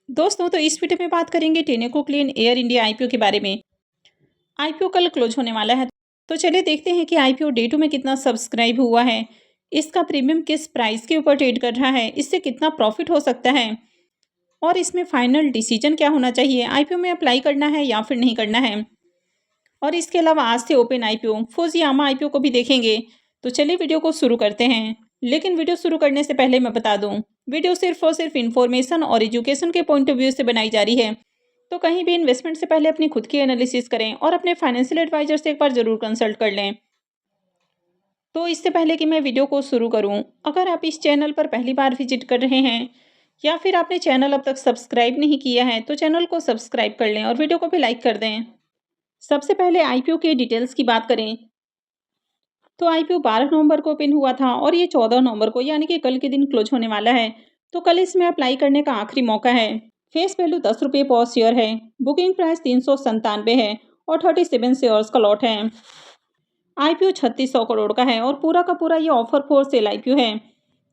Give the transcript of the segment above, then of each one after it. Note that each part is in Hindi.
दोस्तों, तो इस वीडियो में बात करेंगे Tenneco clean air India IPO के बारे में। आईपीओ कल क्लोज होने वाला है, तो चलिए देखते हैं कि आईपीओ डे 2 में कितना सब्सक्राइब हुआ है, इसका प्रीमियम किस प्राइस के ऊपर ट्रेड कर रहा है, इससे कितना प्रॉफिट हो सकता है और इसमें फाइनल डिसीजन क्या होना चाहिए, आईपीओ में अप्लाई करना है या फिर नहीं करना है। और इसके अलावा आज से ओपन आईपीओ फुजियामा आईपीओ को भी देखेंगे। तो चलिए वीडियो को शुरू करते हैं। लेकिन वीडियो शुरू करने से पहले मैं बता दूं, वीडियो सिर्फ और सिर्फ इन्फॉर्मेशन और एजुकेशन के पॉइंट ऑफ व्यू से बनाई जा रही है। तो कहीं भी इन्वेस्टमेंट से पहले अपनी खुद की एनालिसिस करें और अपने फाइनेंशियल एडवाइजर से एक बार जरूर कंसल्ट कर लें। तो इससे पहले कि मैं वीडियो को शुरू करूं, अगर आप इस चैनल पर पहली बार विजिट कर रहे हैं या फिर आपने चैनल अब तक सब्सक्राइब नहीं किया है, तो चैनल को सब्सक्राइब कर लें और वीडियो को भी लाइक कर दें। सबसे पहले आईपीओ के डिटेल्स की बात करें तो आईपीओ 12 नवंबर को ओपन हुआ था और ये 14 नवंबर को यानी कि कल के दिन क्लोज होने वाला है। तो कल इसमें अप्लाई करने का आखिरी मौका है। फेस वैल्यू 10 रुपये पर शेयर है। बुकिंग प्राइस 397 है और 37 शेयर्स का लॉट है। आईपीओ 3600 करोड़ का है और पूरा का पूरा ये ऑफर फॉर सेल आईपीओ है।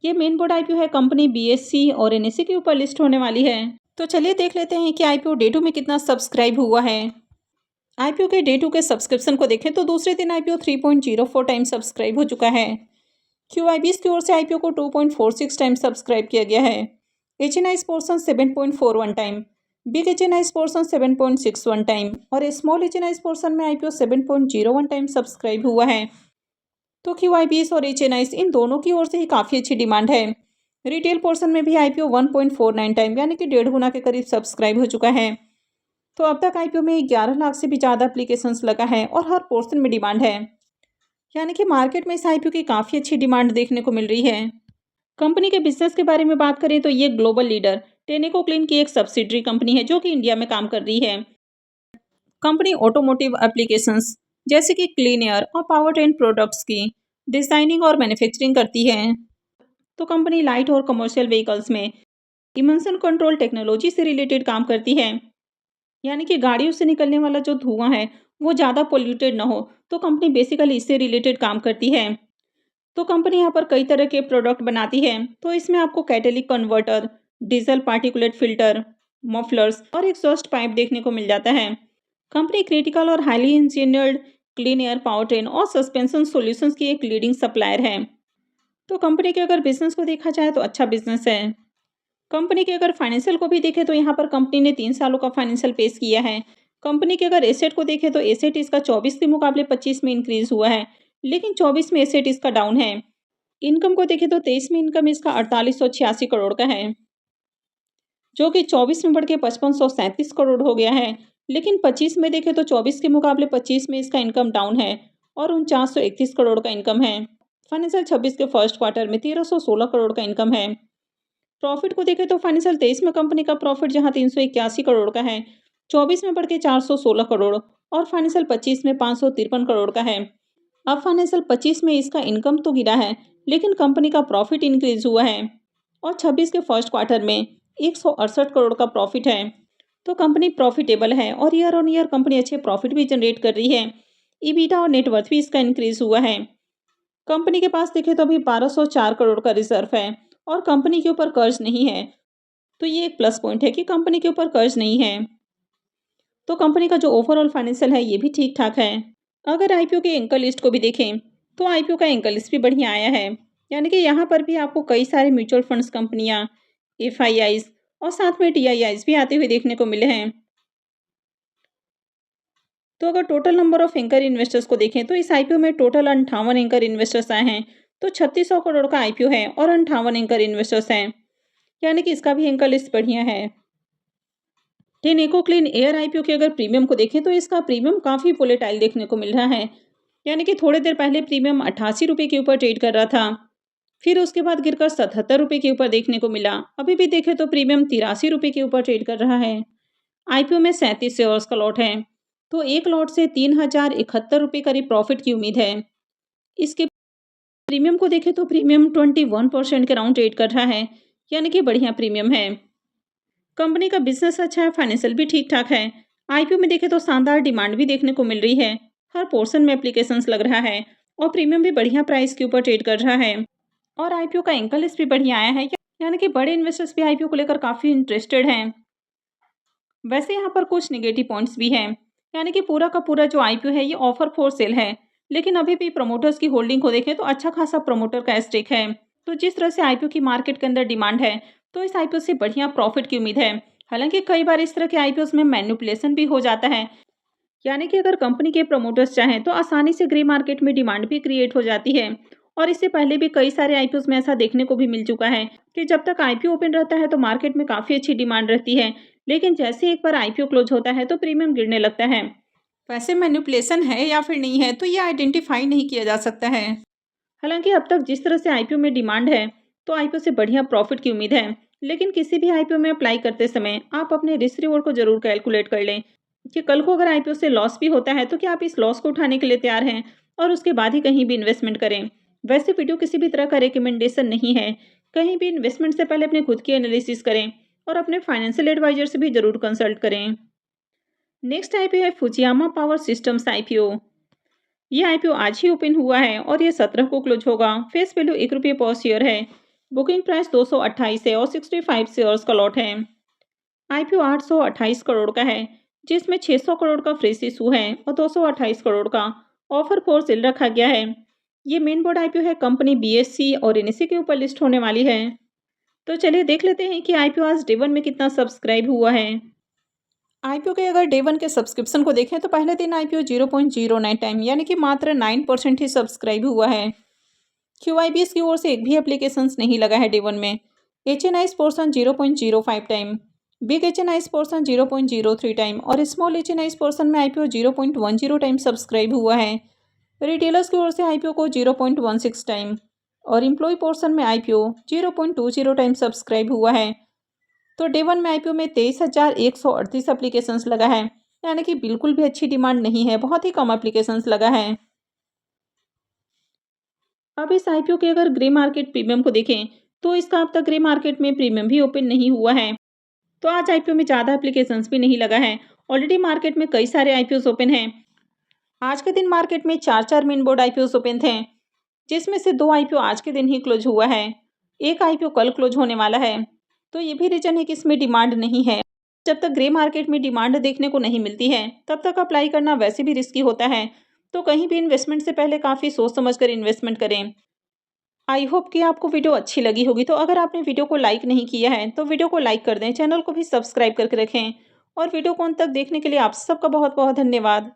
ये मेन बोर्ड आईपीओ है। कंपनी बीएससी और एनएससी के ऊपर लिस्ट होने वाली है। तो चलिए देख लेते हैं कि आईपीओ डे 2 में कितना सब्सक्राइब हुआ है। आईपीओ के डे 2 के सब्सक्रिप्शन को देखें तो दूसरे दिन आईपीओ 3.04 टाइम सब्सक्राइब हो चुका है। क्यूआईबीस की ओर से आईपीओ को 2.46 टाइम सब्सक्राइब किया गया है। HNIs portion 7.41 time, big HNIs portion 7.61 time और स्मॉल एचएनआईस पोर्शन में आईपीओ 7.01 टाइम सब्सक्राइब हुआ है। तो क्यूआईबीस और एचएनआईस इन दोनों की ओर से ही काफ़ी अच्छी डिमांड है। रिटेल पोर्शन में भी आईपीओ 1.49 टाइम यानी कि 1.5 गुना के करीब सब्सक्राइब हो चुका है। तो अब तक आईपीओ में 11 लाख से भी ज़्यादा एप्लीकेशंस लगा है और हर पोर्शन में डिमांड है, यानी कि मार्केट में इस आईपीओ की काफ़ी अच्छी डिमांड देखने को मिल रही है। कंपनी के बिजनेस के बारे में बात करें तो ये ग्लोबल लीडर टेनेको क्लीन की एक सब्सिडरी कंपनी है जो कि इंडिया में काम कर रही है। कंपनी ऑटोमोटिव एप्लीकेशंस जैसे कि क्लीन एयर और पावर ट्रेन प्रोडक्ट्स की डिजाइनिंग और मैन्युफैक्चरिंग करती है। तो कंपनी लाइट और कमर्शियल व्हीकल्स में इमिशन कंट्रोल टेक्नोलॉजी से रिलेटेड काम करती है, यानी कि गाड़ियों से निकलने वाला जो धुआं है वो ज़्यादा पोल्यूटेड ना हो। तो कंपनी बेसिकली इससे रिलेटेड काम करती है। तो कंपनी यहाँ पर कई तरह के प्रोडक्ट बनाती है। तो इसमें आपको कैटेलिक converter, diesel particulate filter, mufflers और एग्जॉस्ट पाइप देखने को मिल जाता है। कंपनी क्रिटिकल और highly engineered clean air power train और सस्पेंशन सॉल्यूशंस की एक लीडिंग सप्लायर है। तो कंपनी के अगर बिजनेस को देखा जाए तो अच्छा बिजनेस है। कंपनी के अगर फाइनेंशियल को भी देखें तो यहाँ पर कंपनी ने 3 सालों का फाइनेंशियल पेश किया है। कंपनी के अगर एसेट को देखें तो एसेट इसका 24 के मुकाबले 25 में इंक्रीज हुआ है, लेकिन 24 में एसेट इसका डाउन है। इनकम को देखें तो 23 में इनकम इसका 4886 करोड़ का है, जो कि 24 में बढ़ के 5537 करोड़ हो गया है। लेकिन 25 में देखें तो 24 के मुकाबले 25 में इसका इनकम डाउन है और 4931 करोड़ का इनकम है। फाइनेंशियल 26 के फर्स्ट क्वार्टर में 1316 करोड़ का इनकम है। प्रॉफिट को देखें तो फाइनेंशियल 23 में कंपनी का प्रॉफिट जहां 381 करोड़ का है, 24 में बढ़ के 416 करोड़ और फाइनेंशियल 25 में 553 करोड़ का है। अब फाइनेंशियल 25 में इसका इनकम तो गिरा है, लेकिन कंपनी का प्रॉफिट इंक्रीज हुआ है और 26 के फर्स्ट क्वार्टर में 168 करोड़ का प्रॉफिट है। तो कंपनी प्रॉफिटेबल है और ईयर ऑन ईयर कंपनी अच्छे प्रॉफिट भी जनरेट कर रही है। ईबिटा और नेटवर्थ भी इसका इंक्रीज हुआ है। कंपनी के पास देखें तो अभी 1204 करोड़ का रिजर्व है और कंपनी के ऊपर कर्ज नहीं है। तो ये एक प्लस पॉइंट है कि कंपनी के ऊपर कर्ज नहीं है। तो कंपनी का जो ओवरऑल फाइनेंशियल है ये भी ठीक ठाक है। अगर आईपीओ के एंकर लिस्ट को भी देखें तो आईपीओ का एंकर लिस्ट भी बढ़िया आया है, यानी कि यहाँ पर भी आपको कई सारे म्यूचुअल फंड्स कंपनियां, एफआईआईज और साथ में टीआईआईज भी आते हुए देखने को मिले हैं। तो अगर total number of anchor investors को देखें तो इस आईपीओ में टोटल 58 एंकर इन्वेस्टर्स आए हैं। तो 3600 करोड़ का आईपीओ है और 58 एंकर इन्वेस्टर्स हैं, यानी कि इसका भी एंकर लिस्ट बढ़िया है। टेनेको क्लीन एयर आईपीओ के अगर प्रीमियम को देखें तो इसका प्रीमियम काफ़ी वोलेटाइल देखने को मिल रहा है, यानी कि थोड़ी देर पहले प्रीमियम 88 रुपये के ऊपर ट्रेड कर रहा था, फिर उसके बाद गिरकर 77 रुपये के ऊपर देखने को मिला। अभी भी देखें तो प्रीमियम 83 रुपये के ऊपर ट्रेड कर रहा है। आईपीओ में 37 शेयर्स का लॉट है, तो एक लॉट से 3071 रुपये करीब प्रॉफिट की उम्मीद है। इसके प्रीमियम को देखें तो प्रीमियम 21% के राउंड ट्रेड कर रहा है, यानी कि बढ़िया प्रीमियम है। कंपनी का बिजनेस अच्छा है, फाइनेंशियल भी ठीक ठाक है। आईपीओ में देखें तो शानदार डिमांड भी देखने को मिल रही है। हर पोर्शन में एप्लीकेशंस लग रहा है और प्रीमियम भी बढ़िया प्राइस के ऊपर ट्रेड कर रहा है और आईपीओ का एंकर लिस्ट भी बढ़िया आया है, यानी कि बड़े इन्वेस्टर्स भी आईपीओ को लेकर काफ़ी इंटरेस्टेड हैं। वैसे यहाँ पर कुछ नेगेटिव पॉइंट्स भी हैं, यानी कि पूरा का पूरा जो आईपीओ है ये ऑफर फॉर सेल है, लेकिन अभी भी प्रमोटर्स की होल्डिंग को देखें तो अच्छा खासा प्रमोटर का स्टेक है। तो जिस तरह से आईपीओ की मार्केट के अंदर डिमांड है, तो इस आईपीओ से बढ़िया प्रॉफिट की उम्मीद है। हालांकि कई बार इस तरह के आईपीओ में मैनिपुलेशन भी हो जाता है, यानी कि अगर कंपनी के प्रमोटर्स चाहें तो आसानी से ग्रे मार्केट में डिमांड भी क्रिएट हो जाती है। और इससे पहले भी कई सारे आईपीओ में ऐसा देखने को भी मिल चुका है कि जब तक आईपीओ ओपन रहता है तो मार्केट में काफ़ी अच्छी डिमांड रहती है, लेकिन जैसे एक बार आईपीओ क्लोज होता है तो प्रीमियम गिरने लगता है। वैसे मैनिपुलेशन है या फिर नहीं है तो ये आइडेंटिफाई नहीं किया जा सकता है। हालांकि अब तक जिस तरह से आईपीओ में डिमांड है, तो आईपीओ से बढ़िया प्रॉफिट की उम्मीद है, लेकिन किसी भी आईपीओ में अप्लाई करते समय आप अपने रिस्क रिवॉर्ड को जरूर कैलकुलेट कर लें कि कल को अगर आईपीओ से लॉस भी होता है तो क्या आप इस लॉस को उठाने के लिए तैयार हैं और उसके बाद ही कहीं भी इन्वेस्टमेंट करें। वैसे वीडियो किसी भी तरह का रिकमेंडेशन नहीं है, कहीं भी इन्वेस्टमेंट से पहले अपने खुद की एनालिसिस करें और अपने फाइनेंशियल एडवाइजर से भी जरूर कंसल्ट करें। नेक्स्ट आईपीओ है फुजियामा पावर सिस्टम्स आईपीओ। ये आईपीओ आज ही ओपन हुआ है और ये 17 को क्लोज होगा। फेस वैल्यू ₹1 पर शेयर है। बुकिंग प्राइस 228 है और 65 शेयर्स का लॉट है। आईपीओ 828 करोड़ का है, जिसमें 600 करोड़ का फ्रेश इशू है और 228 करोड़ का ऑफर फॉर सेल रखा गया है। ये मेन बोर्ड आईपीओ है, कंपनी बीएससी और एनएससी के ऊपर लिस्ट होने वाली है। तो चलिए देख लेते हैं कि आईपीओ आज डे 1 में कितना सब्सक्राइब हुआ है। आईपीओ के अगर डे 1 के सब्सक्रिप्शन को देखें तो पहले दिन आईपीओ 0.09 टाइम यानी कि मात्र 9% ही सब्सक्राइब हुआ है। क्यूआईबीएस की ओर से एक भी एप्लीकेशंस नहीं लगा है डे 1 में। HNI portion 0.05 time, big HNI portion 0.03 time और स्मॉल एचएनआई पोर्शन में आईपीओ 0.10 टाइम सब्सक्राइब हुआ है। रिटेलर्स की ओर से आईपीओ को 0.16 टाइम और एम्प्लॉय पोर्शन में आईपीओ 0.20 टाइम सब्सक्राइब हुआ है। तो डे 1 में आईपीओ में 23,138 एप्लीकेशंस लगा है, यानी कि बिल्कुल भी अच्छी डिमांड नहीं है, बहुत ही कम एप्लीकेशंस लगा है। अब इस आईपीओ के अगर ग्रे मार्केट प्रीमियम को देखें तो इसका अब तक ग्रे मार्केट में प्रीमियम भी ओपन नहीं हुआ है। तो आज आईपीओ में ज़्यादा एप्लीकेशंस भी नहीं लगा है। ऑलरेडी मार्केट में कई सारे आईपीओ ओपन हैं। आज के दिन मार्केट में 4 मेन बोर्ड आईपीओ ओपन थे, जिसमें से 2 आईपीओ आज के दिन ही क्लोज हुआ है। एक आईपीओ कल क्लोज होने वाला है। तो ये भी रीजन है कि इसमें डिमांड नहीं है। जब तक ग्रे मार्केट में डिमांड देखने को नहीं मिलती है तब तक अप्लाई करना वैसे भी रिस्की होता है। तो कहीं भी इन्वेस्टमेंट से पहले काफ़ी सोच समझ कर इन्वेस्टमेंट करें। आई होप कि आपको वीडियो अच्छी लगी होगी। तो अगर आपने वीडियो को लाइक नहीं किया है तो वीडियो को लाइक कर दें, चैनल को भी सब्सक्राइब करके रखें और वीडियो को अंत तक देखने के लिए आप सबका बहुत बहुत धन्यवाद।